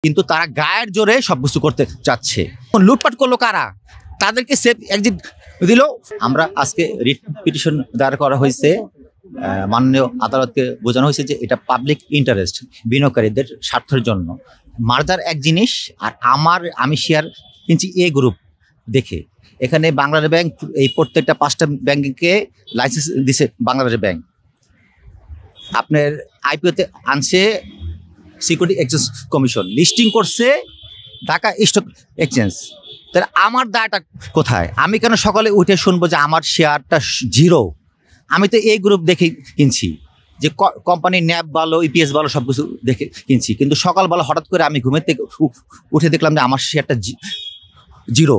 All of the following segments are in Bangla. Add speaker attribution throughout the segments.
Speaker 1: কিন্তু তারা গায়ের জোরে সবকিছু করতে চাচ্ছে। লুটপাট করলো কারা? তাদেরকে সেফ এক্সিট দিল। আমরা আজকে রিট পিটিশন দায়ের করা হয়েছে, মাননীয় আদালতকে বোঝানো হয়েছে যে এটা পাবলিক ইন্টারেস্ট, বিনিয়োগকারীদের স্বার্থের জন্য। মার্জার এক জিনিস, আর আমি শেয়ার কিনছি এ গ্রুপ দেখে। এখানে বাংলাদেশ ব্যাংক এই প্রত্যেকটা 5টা ব্যাংকে লাইসেন্স দিছে বাংলাদেশ ব্যাংক। আপনার আইপিওতে আনছে সিকিউরিটি এক্সচেঞ্জ কমিশন, লিস্টিং করছে ঢাকা স্টক এক্সচেঞ্জ। তাহলে আমার দায়টা কোথায়? আমি কেন সকালে উঠে শুনবো যে আমার শেয়ারটা জিরো? আমি তো এই গ্রুপ দেখে কিনছি, যে কোম্পানির ন্যাব ভালো, ইপিএস ভালো, সব কিছু দেখে কিনছি। কিন্তু সকালবেলা হঠাৎ করে আমি ঘুমের থেকে উঠে দেখলাম যে আমার শেয়ারটা জিরো।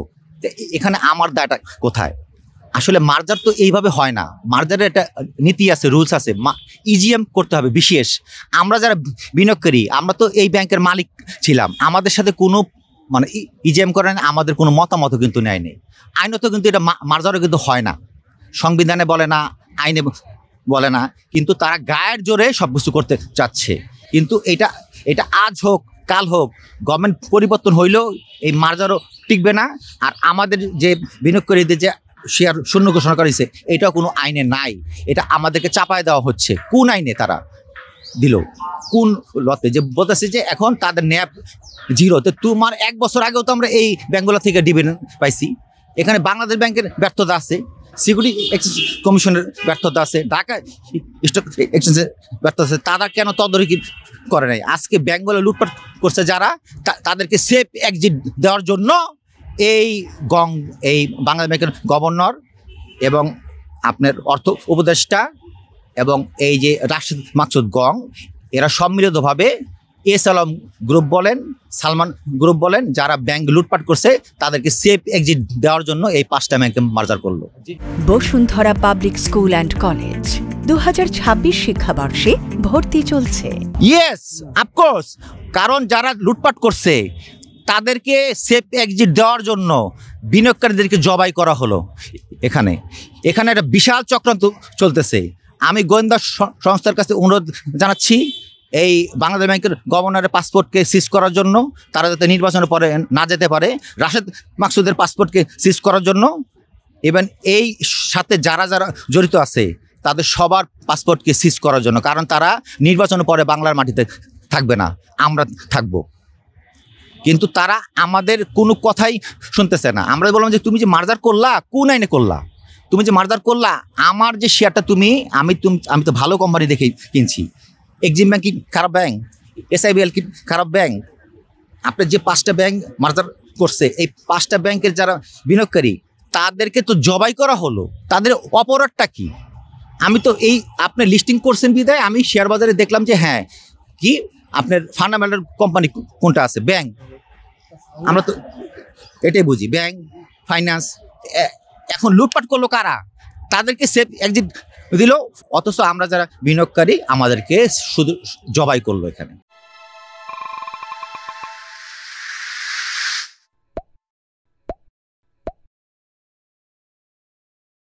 Speaker 1: এখানে আমার দায়টা কোথায়? আসলে মার্জার তো এইভাবে হয় না। মার্জারের একটা নীতি আছে, রুলস আছে। ইজিএম করতে হবে বিশেষ। আমরা যারা বিনিয়োগকারী, আমরা তো এই ব্যাংকের মালিক ছিলাম, আমাদের সাথে কোনো ইজিএম করেন, আমাদের কোনো মতামত কিন্তু নেয় নেই। আইনত কিন্তু এটা মার্জারও কিন্তু হয় না, সংবিধানে বলে না, আইনে বলে না, কিন্তু তারা গায়ের জোরে সব কিছু করতে চাচ্ছে। কিন্তু এটা আজ হোক কাল হোক, গভর্নমেন্ট পরিবর্তন হইলেও এই মার্জারও টিকবে না। আর আমাদের যে বিনিয়োগকারীদের যে শেয়ার শূন্য ঘোষণা করেছে, এটাও কোনো আইনে নাই। এটা আমাদেরকে চাপায় দেওয়া হচ্ছে। কোন আইনে তারা দিল? কোন লতে যে বলতেছে যে এখন তাদের ন্যাপ জিরো? তো তোমার 1 বছর আগেও তো আমরা এই ব্যাংকগুলো থেকে ডিভিডেন্ড পাইছি। এখানে বাংলাদেশ ব্যাংকের ব্যর্থতা আছে, সিকিউরিটি এক্সচেঞ্জ কমিশনের ব্যর্থতা আছে, ঢাকা স্টক এক্সচেঞ্জের ব্যর্থতা আছে। তারা কেন তদারকি করে নাই? আজকে ব্যাংকগুলো লুটপাট করছে যারা, তাদেরকে সেফ এক্সিট দেওয়ার জন্য এই বাংলাদেশ ব্যাংকের গভর্নর এবং আপনার অর্থ উপদেষ্টা এবং এই যে রাশেদ মাকসুদ গং, এরা সম্মিলিতভাবে এস-আলম গ্রুপ বলেন, সালমান গ্রুপ বলেন, যারা ব্যাংক লুটপাট করছে তাদেরকে সেফ এক্সিট দেওয়ার জন্য এই 5টা ব্যাংকে মার্জার করলো।
Speaker 2: Bashundhara public school and college 2026 শিক্ষাবর্ষে ভর্তি চলছে।
Speaker 1: Yes, of course. কারণ যারা লুটপাট করছে তাদেরকে সেফ এক্সিট দেওয়ার জন্য বিনিয়োগকারীদেরকে জবাই করা হলো। এখানে একটা বিশাল চক্রান্ত চলতেছে। আমি গোয়েন্দা সংস্থার কাছে অনুরোধ জানাচ্ছি, এই বাংলাদেশ ব্যাংকের গভর্নরের পাসপোর্টকে সিজ করার জন্য, তারা যাতে নির্বাচনের পরে না যেতে পারে, রাশেদ মাকসুদের পাসপোর্টকে সিজ করার জন্য, এবং এই সাথে যারা জড়িত আছে তাদের সবার পাসপোর্টকে সিজ করার জন্য। কারণ তারা নির্বাচনের পরে বাংলার মাটিতে থাকবে না, আমরা থাকব। কিন্তু তারা আমাদের কোনো কথাই শুনতেছে না। আমরা বললাম যে তুমি যে মার্জার করলা, কোন আইনে করলা? তুমি যে মার্জার করলা, আমার যে শেয়ারটা আমি তো ভালো কোম্পানি দেখে কিনছি। এক্সিম ব্যাংক কি খারাপ ব্যাংক? এসআইবিএল কি খারাপ ব্যাংক? আপনার যে 5টা ব্যাংক মার্জার করছে, এই 5টা ব্যাংকের যারা বিনিয়োগকারী তাদেরকে তো জবাই করা হলো। তাদের অপরাধটা কি? আমি তো আপনি লিস্টিং করছেন বিদায় আমি শেয়ার বাজারে দেখলাম যে হ্যাঁ, কি আপনার ফান্ডামেন্টাল কোম্পানি কোনটা আছে? ব্যাংক। আমরা তো এটাই বুঝি, ব্যাংক, ফাইন্যান্স। এখন লুটপাট করলো কারা? তাদেরকে সেফ এক্সিট দিল, অথচ আমরা যারা বিনিয়োগকারী আমাদেরকে শুধু জবাই করলো এখানে।